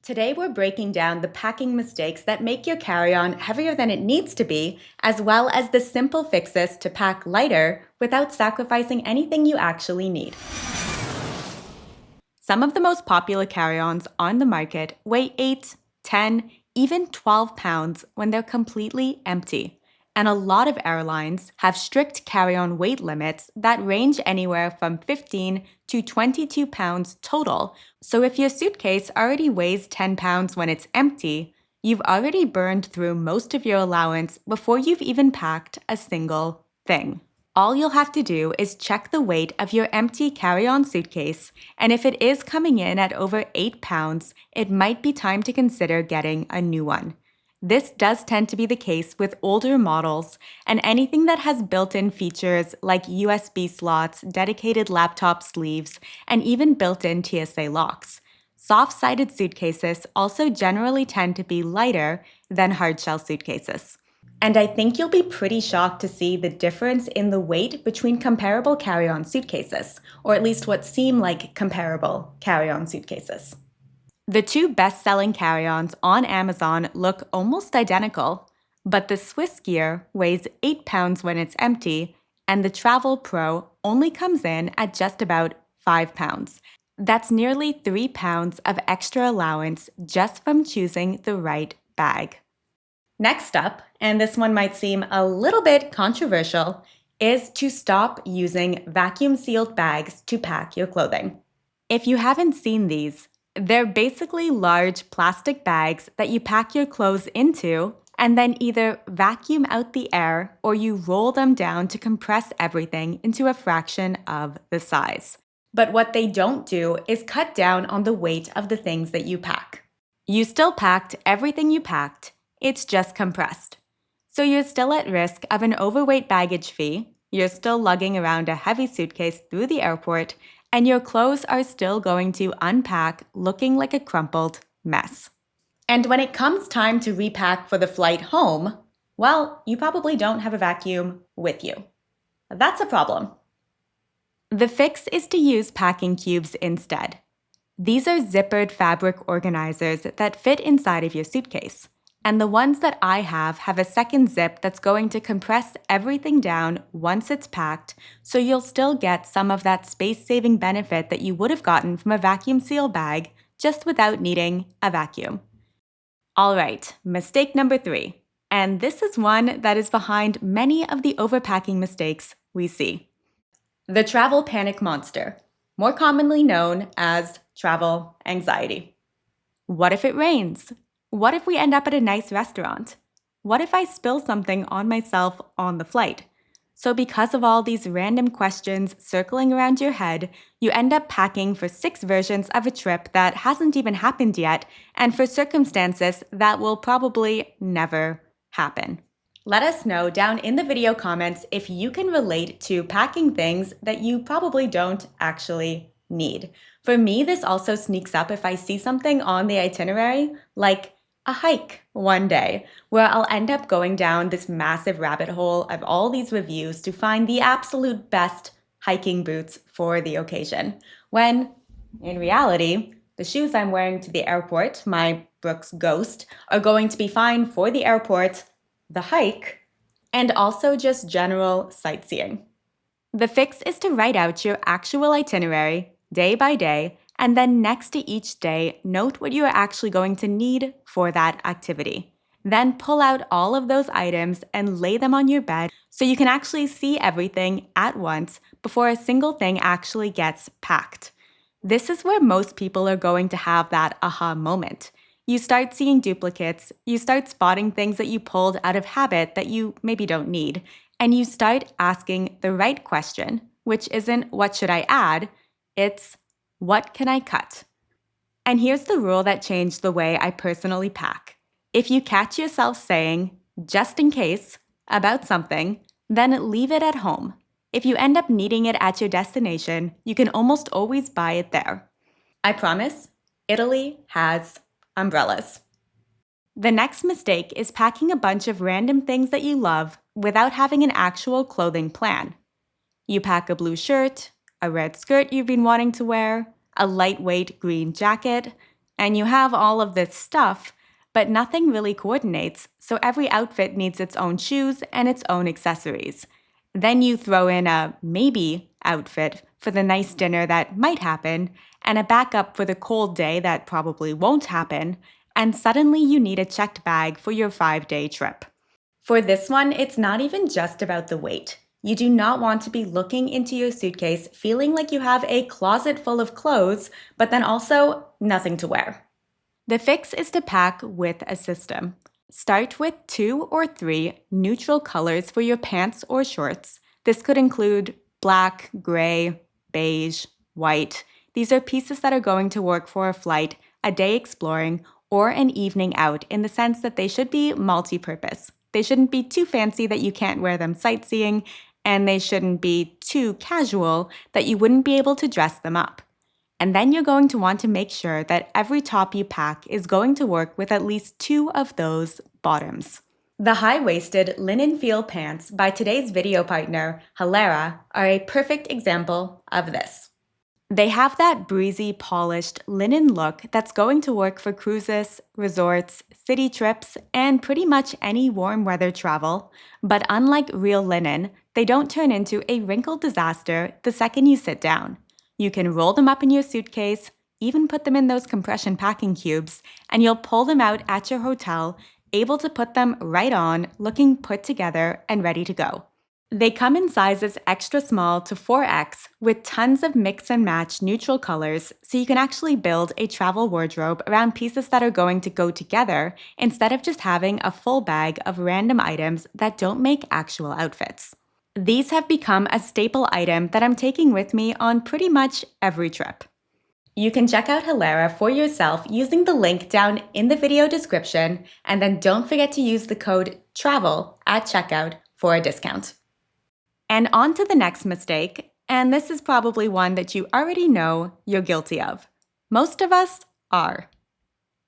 Today we're breaking down the packing mistakes that make your carry-on heavier than it needs to be, as well as the simple fixes to pack lighter without sacrificing anything you actually need. Some of the most popular carry-ons on the market weigh 8, 10, even 12 pounds when they're completely empty. And a lot of airlines have strict carry-on weight limits that range anywhere from 15 to 22 pounds total. So if your suitcase already weighs 10 pounds when it's empty, you've already burned through most of your allowance before you've even packed a single thing. All you'll have to do is check the weight of your empty carry-on suitcase, and if it is coming in at over 8 pounds, it might be time to consider getting a new one. This does tend to be the case with older models and anything that has built-in features like USB slots, dedicated laptop sleeves, and even built-in TSA locks. Soft-sided suitcases also generally tend to be lighter than hard-shell suitcases. And I think you'll be pretty shocked to see the difference in the weight between comparable carry-on suitcases, or at least what seem like comparable carry-on suitcases. The two best-selling carry-ons on Amazon look almost identical, but the Swiss Gear weighs 8 pounds when it's empty, and the Travel Pro only comes in at just about 5 pounds. That's nearly 3 pounds of extra allowance just from choosing the right bag. Next up, and this one might seem a little bit controversial, is to stop using vacuum-sealed bags to pack your clothing. If you haven't seen these, they're basically large plastic bags that you pack your clothes into and then either vacuum out the air or you roll them down to compress everything into a fraction of the size. But what they don't do is cut down on the weight of the things that you pack. You still packed everything you packed, it's just compressed. So you're still at risk of an overweight baggage fee, you're still lugging around a heavy suitcase through the airport, and your clothes are still going to unpack looking like a crumpled mess. And when it comes time to repack for the flight home, well, you probably don't have a vacuum with you. That's a problem. The fix is to use packing cubes instead. These are zippered fabric organizers that fit inside of your suitcase. And the ones that I have a second zip that's going to compress everything down once it's packed, so you'll still get some of that space-saving benefit that you would have gotten from a vacuum seal bag, just without needing a vacuum. All right, mistake number 3. And this is one that is behind many of the overpacking mistakes we see. The travel panic monster, more commonly known as travel anxiety. What if it rains? What if we end up at a nice restaurant? What if I spill something on myself on the flight? So because of all these random questions circling around your head, you end up packing for 6 versions of a trip that hasn't even happened yet, and for circumstances that will probably never happen. Let us know down in the video comments if you can relate to packing things that you probably don't actually need. For me, this also sneaks up if I see something on the itinerary, like a hike one day, where I'll end up going down this massive rabbit hole of all these reviews to find the absolute best hiking boots for the occasion, when, in reality, the shoes I'm wearing to the airport, my Brooks Ghost, are going to be fine for the airport, the hike, and also just general sightseeing. The fix is to write out your actual itinerary, day by day, and then next to each day, note what you are actually going to need for that activity. Then pull out all of those items and lay them on your bed so you can actually see everything at once before a single thing actually gets packed. This is where most people are going to have that aha moment. You start seeing duplicates, you start spotting things that you pulled out of habit that you maybe don't need, and you start asking the right question, which isn't what should I add, it's what can I cut? And here's the rule that changed the way I personally pack. If you catch yourself saying, just in case, about something, then leave it at home. If you end up needing it at your destination, you can almost always buy it there. I promise, Italy has umbrellas. The next mistake is packing a bunch of random things that you love without having an actual clothing plan. You pack a blue shirt, a red skirt you've been wanting to wear, a lightweight green jacket, And you have all of this stuff, but nothing really coordinates, so every outfit needs its own shoes and its own accessories. Then you throw in a maybe outfit for the nice dinner that might happen, and a backup for the cold day that probably won't happen, and suddenly you need a checked bag for your 5-day trip. For this one, it's not even just about the weight. You do not want to be looking into your suitcase feeling like you have a closet full of clothes, but then also nothing to wear. The fix is to pack with a system. Start with 2 or 3 neutral colors for your pants or shorts. This could include black, gray, beige, white. These are pieces that are going to work for a flight, a day exploring, or an evening out in the sense that they should be multi-purpose. They shouldn't be too fancy that you can't wear them sightseeing, and they shouldn't be too casual that you wouldn't be able to dress them up. And then you're going to want to make sure that every top you pack is going to work with at least 2 of those bottoms. The high-waisted linen feel pants by today's video partner, Hilera, are a perfect example of this. They have that breezy, polished linen look that's going to work for cruises, resorts, city trips, and pretty much any warm weather travel. But unlike real linen, they don't turn into a wrinkled disaster the second you sit down. You can roll them up in your suitcase, even put them in those compression packing cubes, and you'll pull them out at your hotel, able to put them right on, looking put together and ready to go. They come in sizes extra small to 4X with tons of mix and match neutral colors, so you can actually build a travel wardrobe around pieces that are going to go together instead of just having a full bag of random items that don't make actual outfits. These have become a staple item that I'm taking with me on pretty much every trip. You can check out Hilera for yourself using the link down in the video description, and then don't forget to use the code TRAVEL at checkout for a discount. And on to the next mistake, and this is probably one that you already know you're guilty of. Most of us are.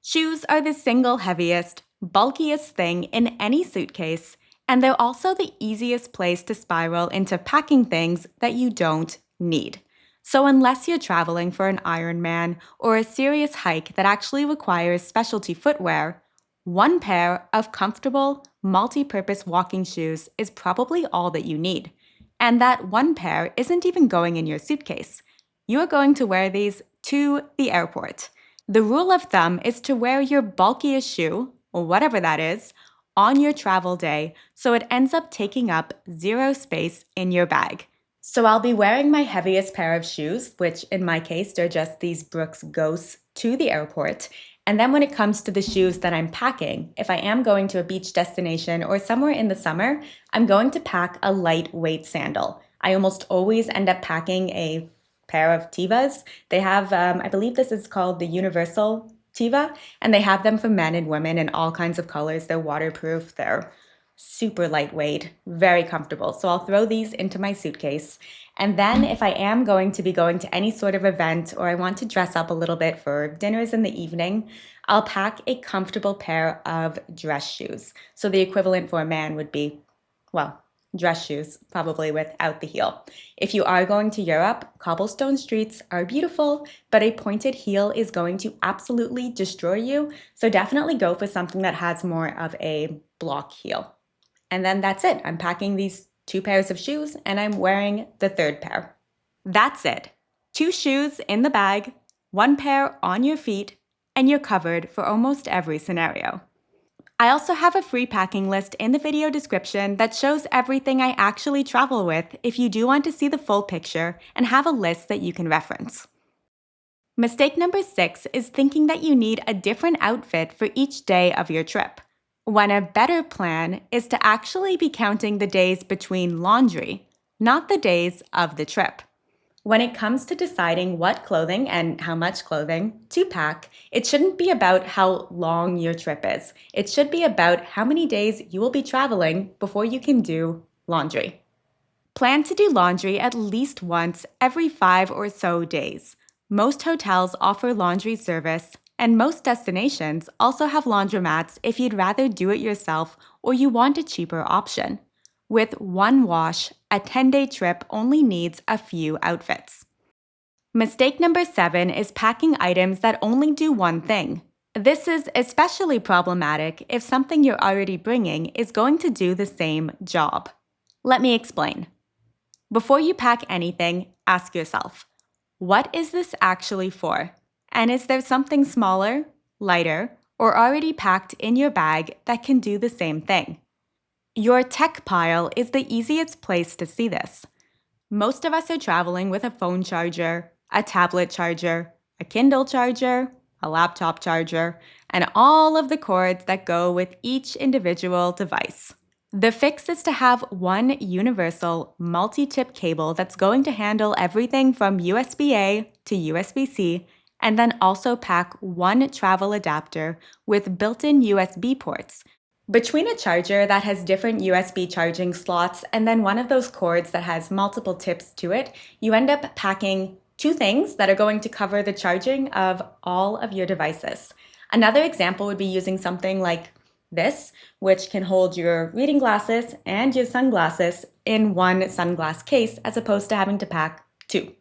Shoes are the single heaviest, bulkiest thing in any suitcase, and they're also the easiest place to spiral into packing things that you don't need. So unless you're traveling for an Ironman or a serious hike that actually requires specialty footwear, one pair of comfortable, multi-purpose walking shoes is probably all that you need. And that one pair isn't even going in your suitcase. You are going to wear these to the airport. The rule of thumb is to wear your bulkiest shoe, or whatever that is, on your travel day so it ends up taking up 0 space in your bag. So I'll be wearing my heaviest pair of shoes, which in my case are just these Brooks Ghosts, to the airport. And then when it comes to the shoes that I'm packing, if I am going to a beach destination or somewhere in the summer, I'm going to pack a lightweight sandal. I almost always end up packing a pair of Tevas. They have, I believe this is called the Universal Teva, and they have them for men and women in all kinds of colors. They're waterproof, they're super lightweight, very comfortable. So I'll throw these into my suitcase. And then if I am going to be going to any sort of event or I want to dress up a little bit for dinners in the evening, I'll pack a comfortable pair of dress shoes. So the equivalent for a man would be, well, dress shoes, probably without the heel. If you are going to Europe, cobblestone streets are beautiful, but a pointed heel is going to absolutely destroy you. So definitely go for something that has more of a block heel. And then that's it. I'm packing these 2 pairs of shoes and I'm wearing the 3rd pair. That's it. 2 shoes in the bag, 1 pair on your feet, and you're covered for almost every scenario. I also have a free packing list in the video description that shows everything I actually travel with if you do want to see the full picture and have a list that you can reference. Mistake number 6 is thinking that you need a different outfit for each day of your trip, when a better plan is to actually be counting the days between laundry, not the days of the trip. When it comes to deciding what clothing and how much clothing to pack, it shouldn't be about how long your trip is. It should be about how many days you will be traveling before you can do laundry. Plan to do laundry at least once every 5 or so days. Most hotels offer laundry service, and most destinations also have laundromats if you'd rather do it yourself or you want a cheaper option. With one wash, a 10-day trip only needs a few outfits. Mistake number 7 is packing items that only do one thing. This is especially problematic if something you're already bringing is going to do the same job. Let me explain. Before you pack anything, ask yourself, what is this actually for? And is there something smaller, lighter, or already packed in your bag that can do the same thing? Your tech pile is the easiest place to see this. Most of us are traveling with a phone charger, a tablet charger, a Kindle charger, a laptop charger, and all of the cords that go with each individual device. The fix is to have one universal multi-tip cable that's going to handle everything from USB-A to USB-C, and then also pack one travel adapter with built-in USB ports. Between a charger that has different USB charging slots and then one of those cords that has multiple tips to it, you end up packing 2 things that are going to cover the charging of all of your devices. Another example would be using something like this, which can hold your reading glasses and your sunglasses in one sunglass case as opposed to having to pack 2.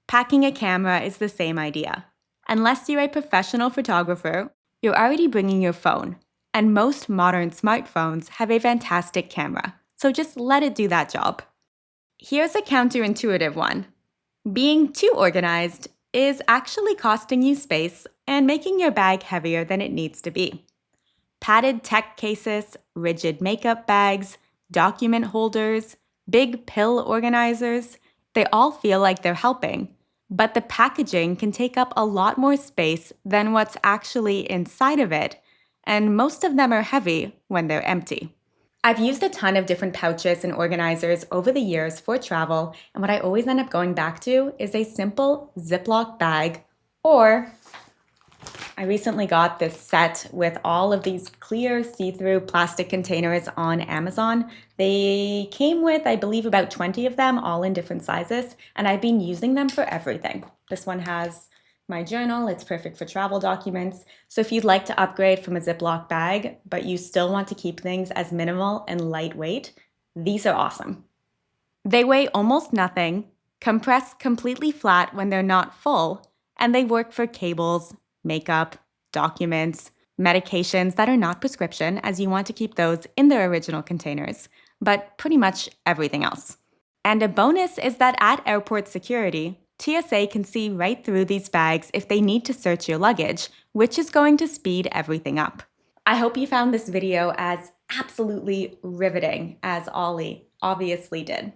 Packing a camera is the same idea. Unless you're a professional photographer, you're already bringing your phone. And most modern smartphones have a fantastic camera, so just let it do that job. Here's a counterintuitive one. Being too organized is actually costing you space and making your bag heavier than it needs to be. Padded tech cases, rigid makeup bags, document holders, big pill organizers, they all feel like they're helping, but the packaging can take up a lot more space than what's actually inside of it, and most of them are heavy when they're empty. I've used a ton of different pouches and organizers over the years for travel, and what I always end up going back to is a simple Ziploc bag, or I recently got this set with all of these clear see-through plastic containers on Amazon. They came with, I believe, about 20 of them, all in different sizes, and I've been using them for everything. This one has my journal. It's perfect for travel documents. So if you'd like to upgrade from a Ziploc bag, but you still want to keep things as minimal and lightweight, these are awesome. They weigh almost nothing, compress completely flat when they're not full, and they work for cables, makeup, documents, medications that are not prescription, as you want to keep those in their original containers, but pretty much everything else. And a bonus is that at airport security, TSA can see right through these bags if they need to search your luggage, which is going to speed everything up. I hope you found this video as absolutely riveting as Ollie obviously did.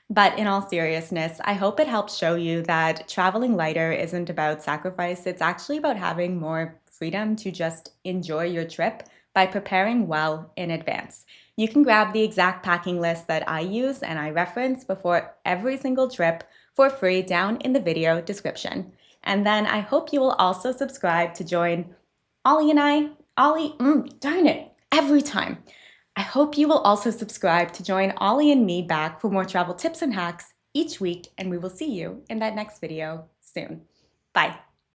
But in all seriousness, I hope it helps show you that traveling lighter isn't about sacrifice. It's actually about having more freedom to just enjoy your trip by preparing well in advance. You can grab the exact packing list that I use and I reference before every single trip for free down in the video description. And then I hope you will also subscribe to join Ollie and I, darn it, every time. I hope you will also subscribe to join Ollie and me back for more travel tips and hacks each week, and we will see you in that next video soon. Bye.